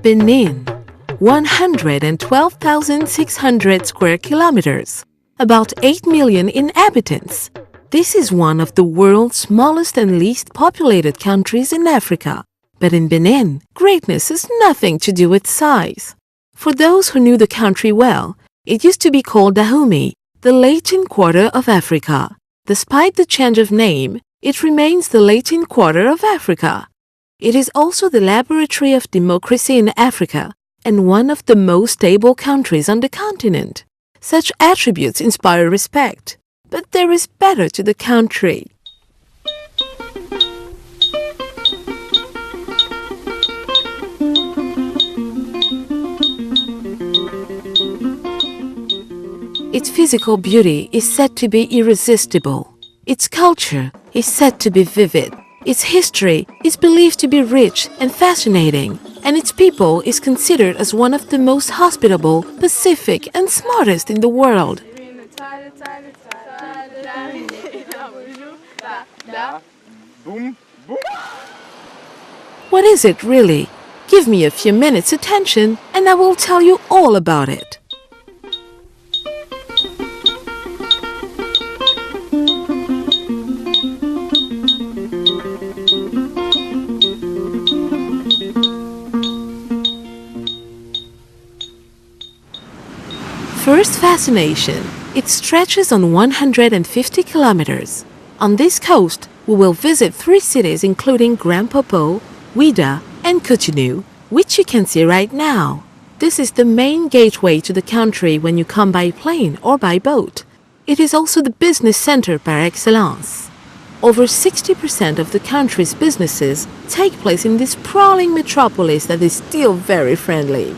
Benin, 112,600 square kilometers, about 8 million inhabitants. This is one of the world's smallest and least populated countries in Africa. But in Benin, greatness has nothing to do with size. For those who knew the country well, it used to be called Dahomey, the Latin Quarter of Africa. Despite the change of name, it remains the Latin Quarter of Africa. It is also the laboratory of democracy in Africa and one of the most stable countries on the continent. Such attributes inspire respect, but there is better to the country. Its physical beauty is said to be irresistible. Its culture is said to be vivid. Its history is believed to be rich and fascinating, and its people is considered as one of the most hospitable, pacific, and smartest in the world. What is it really? Give me a few minutes' attention, and I will tell you all about it. First fascination, it stretches on 150 kilometers. On this coast, we will visit 3 cities including Grand Popo, Ouidah, and Cotonou, which you can see right now. This is the main gateway to the country when you come by plane or by boat. It is also the business center par excellence. Over 60% of the country's businesses take place in this sprawling metropolis that is still very friendly.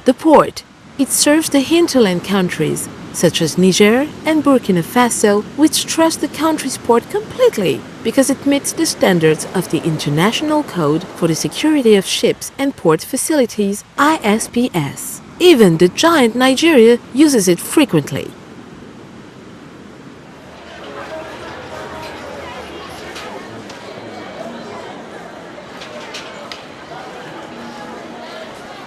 The port, it serves the hinterland countries, such as Niger and Burkina Faso, which trust the country's port completely because it meets the standards of the International Code for the Security of Ships and Port Facilities, ISPS. Even the giant Nigeria uses it frequently.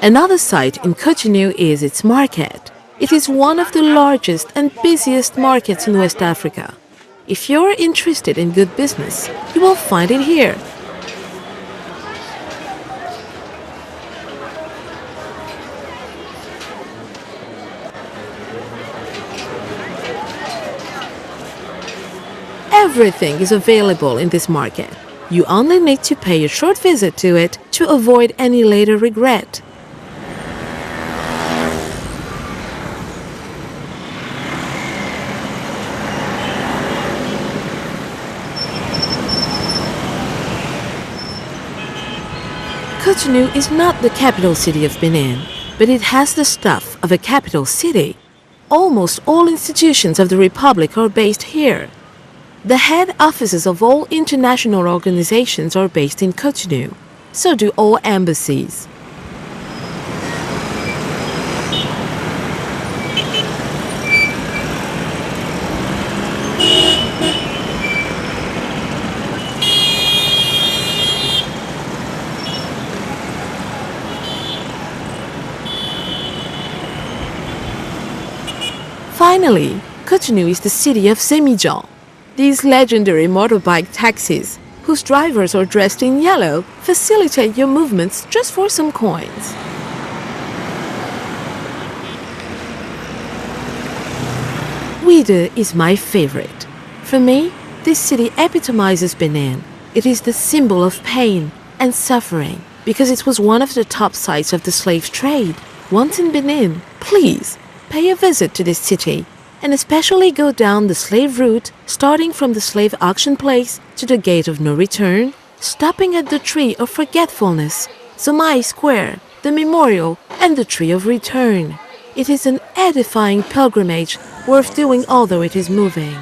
Another site in Cotonou is its market. It is one of the largest and busiest markets in West Africa. If you're interested in good business, you will find it here. Everything is available in this market. You only need to pay a short visit to it to avoid any later regret. Cotonou is not the capital city of Benin, but it has the stuff of a capital city. Almost all institutions of the Republic are based here. The head offices of all international organizations are based in Cotonou. So do all embassies. Finally, Cotonou is the city of Evasions. These legendary motorbike taxis, whose drivers are dressed in yellow, facilitate your movements just for some coins. Ouidah is my favorite. For me, this city epitomizes Benin. It is the symbol of pain and suffering because it was one of the top sites of the slave trade. Once in Benin, please pay a visit to this city and especially go down the slave route, starting from the slave auction place to the gate of no return, stopping at the tree of forgetfulness, Zomai Square, the memorial, and the tree of return. It is an edifying pilgrimage worth doing although it is moving.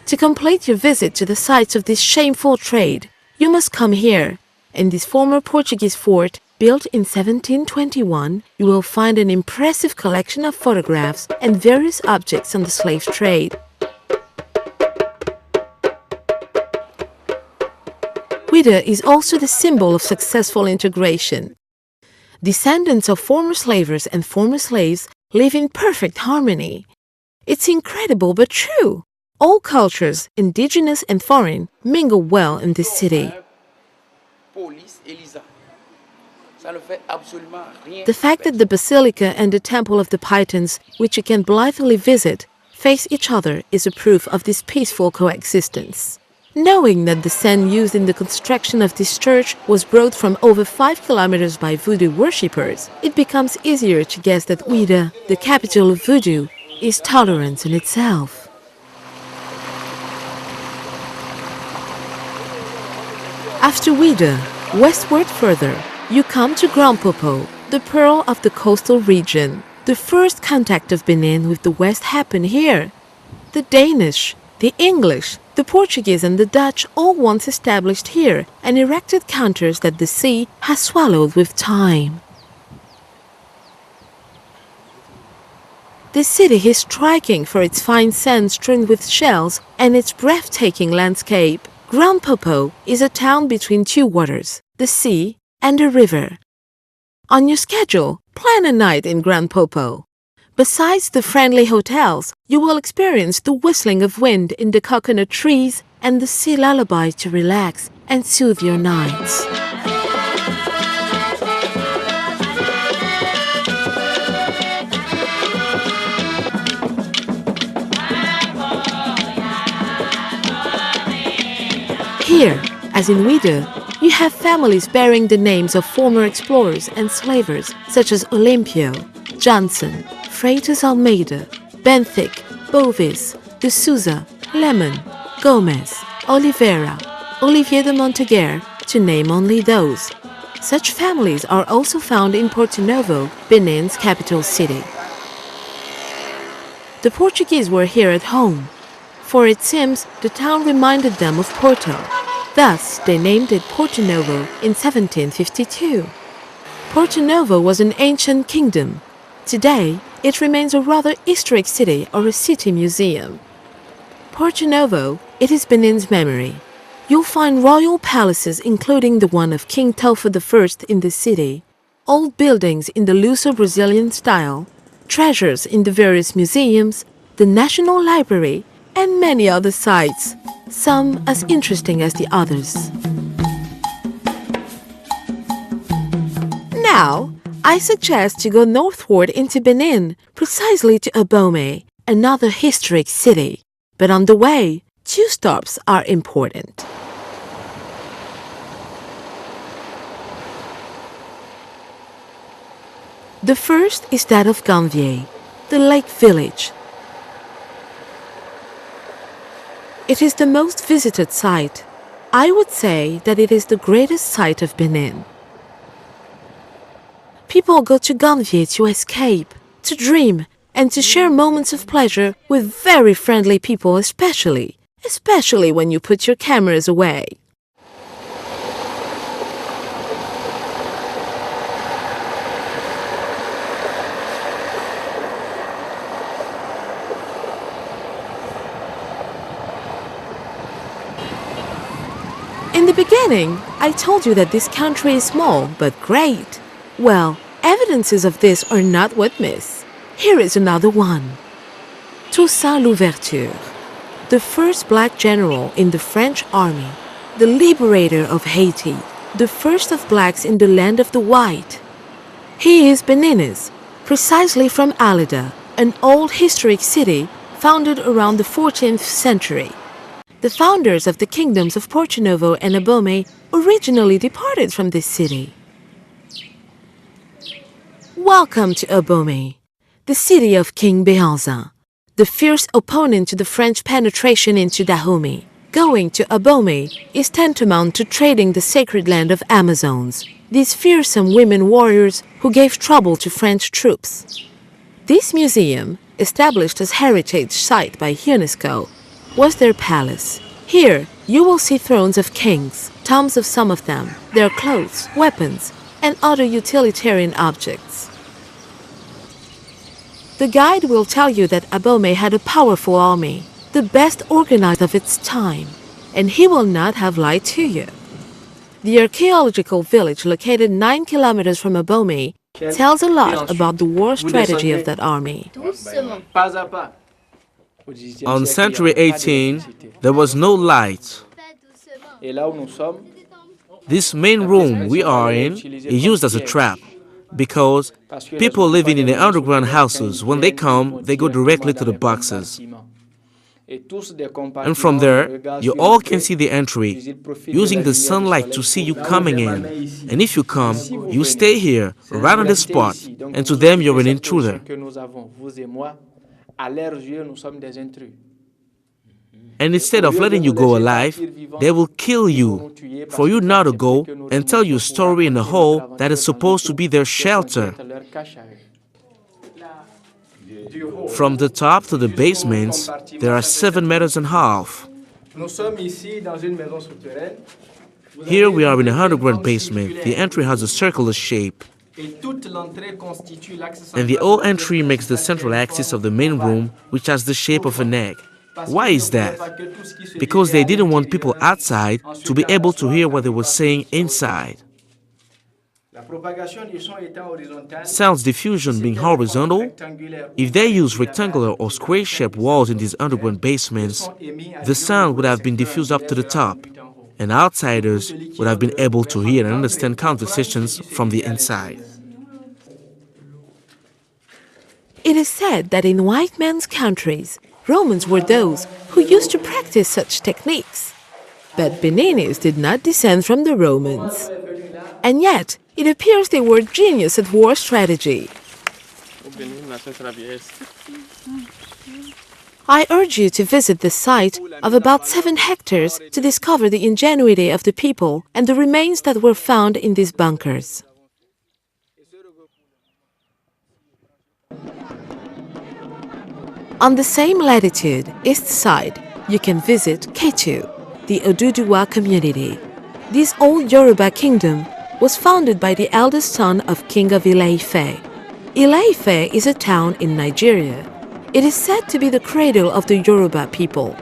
To complete your visit to the sites of this shameful trade, you must come here. In this former Portuguese fort, built in 1721, you will find an impressive collection of photographs and various objects on the slave trade. Ouida is also the symbol of successful integration. Descendants of former slavers and former slaves live in perfect harmony. It's incredible but true. All cultures, indigenous and foreign, mingle well in this city. The fact that the Basilica and the Temple of the Pythons, which you can blithely visit, face each other is a proof of this peaceful coexistence. Knowing that the sand used in the construction of this church was brought from over 5 kilometers by voodoo worshippers, it becomes easier to guess that Ouida, the capital of voodoo, is tolerance in itself. After Ouida, westward further, you come to Grand Popo, the pearl of the coastal region. The first contact of Benin with the West happened here. The Danish, the English, the Portuguese and the Dutch all once established here and erected counters that the sea has swallowed with time. The city is striking for its fine sand strewn with shells and its breathtaking landscape. Grand Popo is a town between two waters, the sea and a river. On your schedule, plan a night in Grand Popo. Besides the friendly hotels, you will experience the whistling of wind in the coconut trees and the sea lullaby to relax and soothe your nights. Here, as in Ouida, you have families bearing the names of former explorers and slavers such as Olympio, Johnson, Freitas Almeida, Benthic, Bovis, de Souza, Lemon, Gomez, Oliveira, Olivier de Monteguer, to name only those. Such families are also found in Porto Novo, Benin's capital city. The Portuguese were here at home, for it seems the town reminded them of Porto. Thus, they named it Porto Novo in 1752. Porto Novo was an ancient kingdom. Today, it remains a rather historic city or a city museum. Porto Novo, it is Benin's memory. You'll find royal palaces including the one of King Telfo I in the city, old buildings in the Luso-Brazilian style, treasures in the various museums, the National Library, and many other sites, some as interesting as the others. Now, I suggest to go northward into Benin, precisely to Abomey, another historic city. But on the way, 2 stops are important. The first is that of Ganvier, the lake village. It is the most visited site. I would say that it is the greatest site of Benin. People go to Ganvier to escape, to dream, and to share moments of pleasure with very friendly people especially when you put your cameras away. In the beginning, I told you that this country is small but great. Well, evidences of this are not what miss. Here is another one. Toussaint Louverture, the first black general in the French army, the liberator of Haiti, the first of blacks in the land of the white. He is Beninese, precisely from Alida, an old historic city founded around the 14th century. The founders of the kingdoms of Porto Novo and Abomey originally departed from this city. Welcome to Abomey, the city of King Béhanzin, the fierce opponent to the French penetration into Dahomey. Going to Abomey is tantamount to trading the sacred land of Amazons, these fearsome women warriors who gave trouble to French troops. This museum, established as heritage site by UNESCO, was their palace. Here, you will see thrones of kings, tombs of some of them, their clothes, weapons, and other utilitarian objects. The guide will tell you that Abomey had a powerful army, the best organized of its time, and he will not have lied to you. The archaeological village located 9 kilometers from Abomey tells a lot about the war strategy of that army. On century 18, there was no light. This main room we are in is used as a trap because people living in the underground houses, when they come, they go directly to the boxes. And from there, you all can see the entry, using the sunlight to see you coming in. And if you come, you stay here, right on the spot, and to them you're an intruder. And instead of letting you go alive, they will kill you for you not to go and tell your story in a hole that is supposed to be their shelter. From the top to the basements, there are 7 meters and a half. Here we are in a underground basement. The entry has a circular shape. And the old entry makes the central axis of the main room, which has the shape of an egg. Why is that? Because they didn't want people outside to be able to hear what they were saying inside. Sounds diffusion being horizontal, if they used rectangular or square-shaped walls in these underground basements, the sound would have been diffused up to the top, and outsiders would have been able to hear and understand conversations from the inside. It is said that in white men's countries, Romans were those who used to practice such techniques. But Beninese did not descend from the Romans. And yet, it appears they were genius at war strategy. I urge you to visit the site of about 7 hectares to discover the ingenuity of the people and the remains that were found in these bunkers. On the same latitude, east side, you can visit Ketu, the Oduduwa community. This old Yoruba kingdom was founded by the eldest son of King of Ile-Ife. Ile-Ife is a town in Nigeria. It is said to be the cradle of the Yoruba people.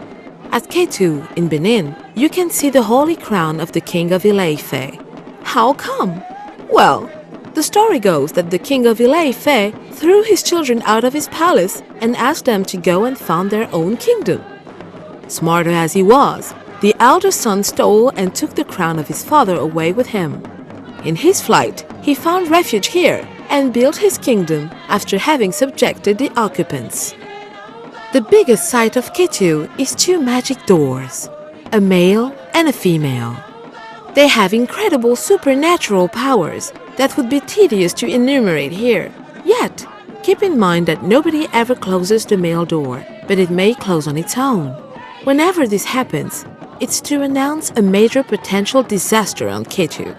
At Ketu, in Benin, you can see the holy crown of the King of Ile-Ife. How come? Well, the story goes that the King of Ile-Ife threw his children out of his palace and asked them to go and found their own kingdom. Smarter as he was, the elder son stole and took the crown of his father away with him. In his flight, he found refuge here and built his kingdom after having subjected the occupants. The biggest sight of Ketu is 2 magic doors, a male and a female. They have incredible supernatural powers that would be tedious to enumerate here. Yet, keep in mind that nobody ever closes the male door, but it may close on its own. Whenever this happens, it's to announce a major potential disaster on Ketu.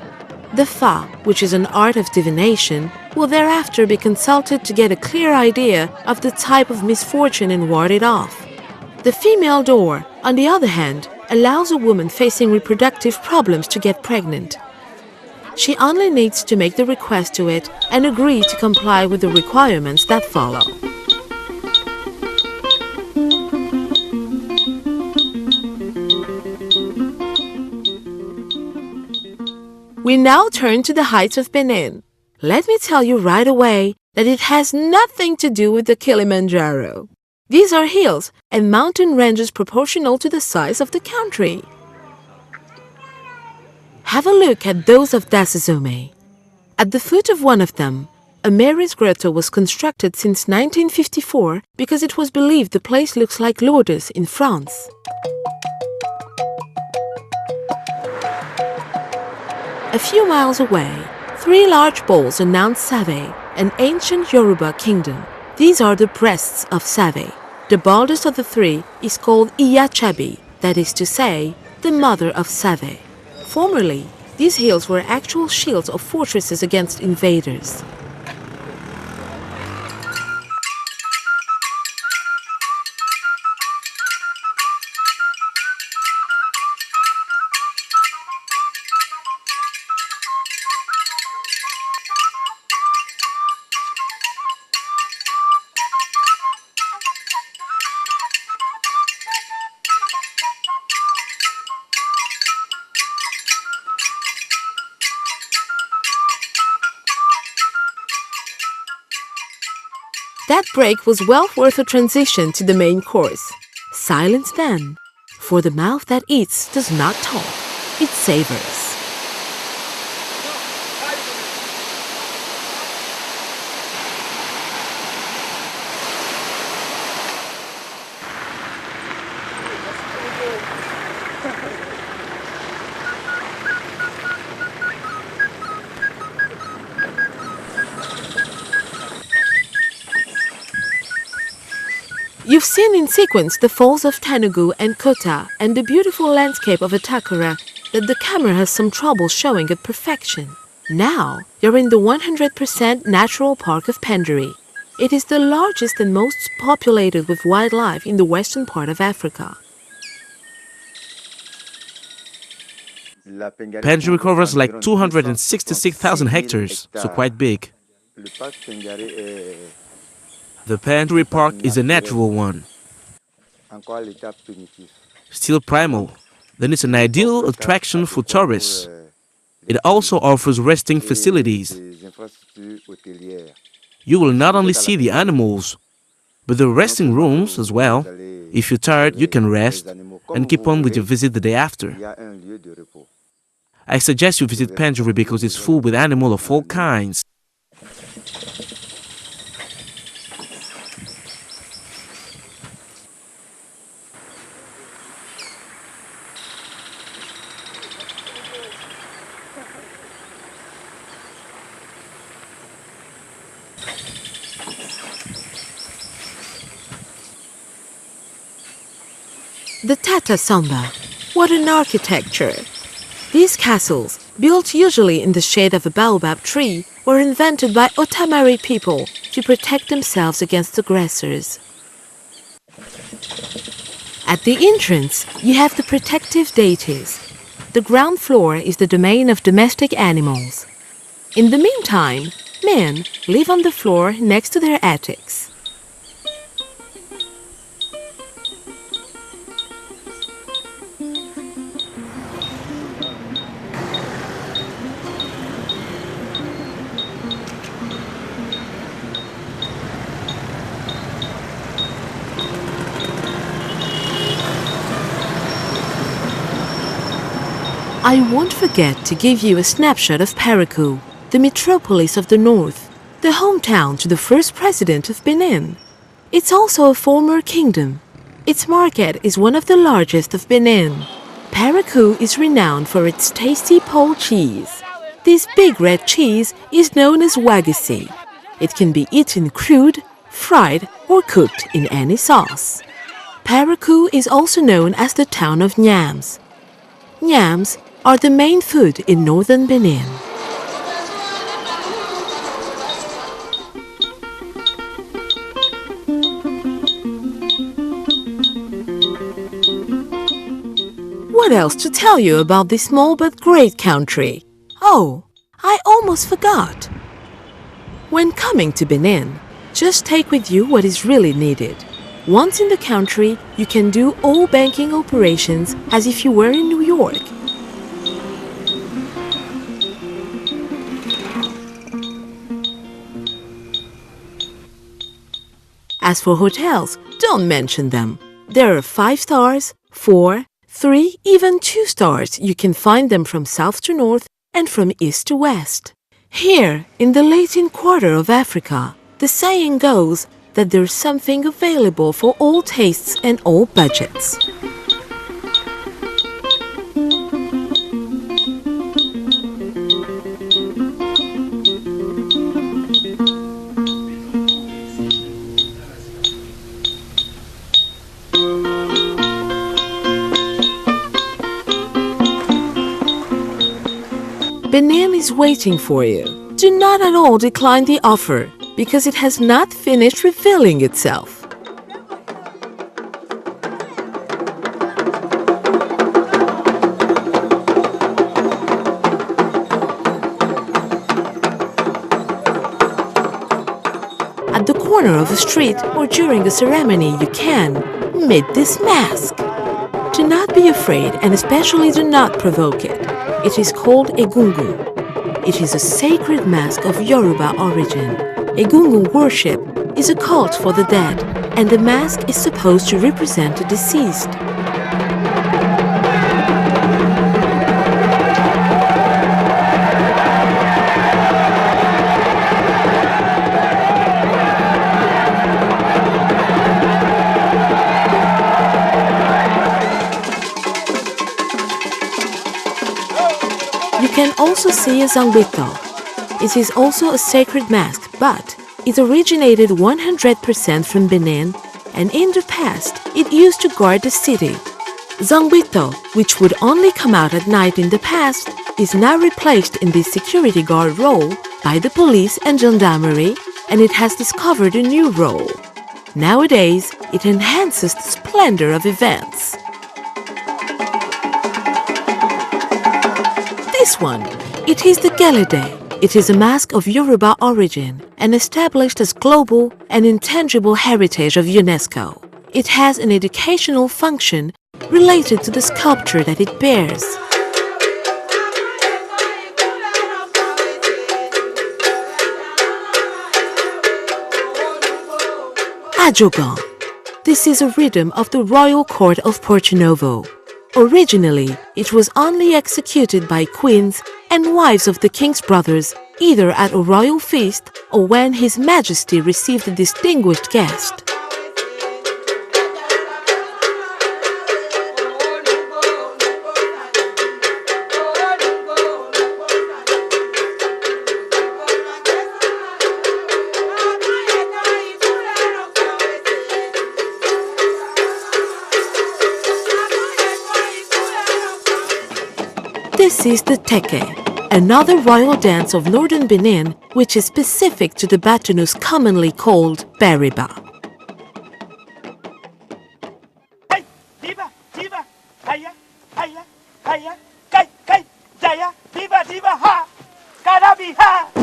The Fa, which is an art of divination, will thereafter be consulted to get a clear idea of the type of misfortune and ward it off. The female door, on the other hand, allows a woman facing reproductive problems to get pregnant. She only needs to make the request to it and agree to comply with the requirements that follow. We now turn to the heights of Benin. Let me tell you right away that it has nothing to do with the Kilimanjaro. These are hills and mountain ranges proportional to the size of the country. Have a look at those of Dasizome. At the foot of one of them, a Mary's grotto was constructed since 1954 because it was believed the place looks like Lourdes in France. A few miles away, 3 large bowls announce Save, an ancient Yoruba kingdom. These are the breasts of Save. The baldest of the 3 is called Iyachabi, that is to say, the mother of Save. Formerly, these hills were actual shields or fortresses against invaders. That break was well worth a transition to the main course. Silence then, for the mouth that eats does not talk, it savors. You've seen in sequence the falls of Telugu and Kota and the beautiful landscape of Atakura that the camera has some trouble showing at perfection. Now, you're in the 100% natural park of Penderi. It is the largest and most populated with wildlife in the western part of Africa. Penderi covers like 266,000 hectares, so quite big. The Penderi Park is a natural one, still primal, then it's an ideal attraction for tourists. It also offers resting facilities. You will not only see the animals, but the resting rooms as well. If you're tired, you can rest and keep on with your visit the day after. I suggest you visit Penderi because it's full with animals of all kinds. The Tata Samba. What an architecture! These castles, built usually in the shade of a baobab tree, were invented by Otamari people to protect themselves against aggressors. At the entrance, you have the protective deities. The ground floor is the domain of domestic animals. In the meantime, men live on the floor next to their attics. I won't forget to give you a snapshot of Parakou, the metropolis of the north, the hometown to the first president of Benin. It's also a former kingdom. Its market is one of the largest of Benin. Parakou is renowned for its tasty pole cheese. This big red cheese is known as wagisi. It can be eaten crude, fried, or cooked in any sauce. Parakou is also known as the town of yams. Yams are the main food in northern Benin. What else to tell you about this small but great country? Oh, I almost forgot. When coming to Benin, just take with you what is really needed. Once in the country, you can do all banking operations as if you were in New York. As for hotels, don't mention them. There are 5 stars, 4, 3, even 2 stars. You can find them from south to north and from east to west. Here, in the Latin Quarter of Africa, the saying goes that there's something available for all tastes and all budgets. Benin is waiting for you. Do not at all decline the offer, because it has not finished revealing itself. At the corner of a street or during a ceremony, you can meet this mask. Do not be afraid, and especially do not provoke it. It is called Egungun. It is a sacred mask of Yoruba origin. Egungun worship is a cult for the dead, and the mask is supposed to represent the deceased. You can also see a zanguito. It is also a sacred mask, but it originated 100% from Benin, and in the past, it used to guard the city. Zanguito, which would only come out at night in the past, is now replaced in this security guard role by the police and gendarmerie, and it has discovered a new role. Nowadays, it enhances the splendor of events. This one, it is the Gelede. It is a mask of Yoruba origin and established as global and intangible heritage of UNESCO. It has an educational function related to the sculpture that it bears. Ajogon. This is a rhythm of the royal court of Porto Novo. Originally, it was only executed by queens and wives of the king's brothers, either at a royal feast or when His Majesty received a distinguished guest. This is the teke, another royal dance of northern Benin, which is specific to the Batunus commonly called Bariba. Viva, ha! Carabi, ha!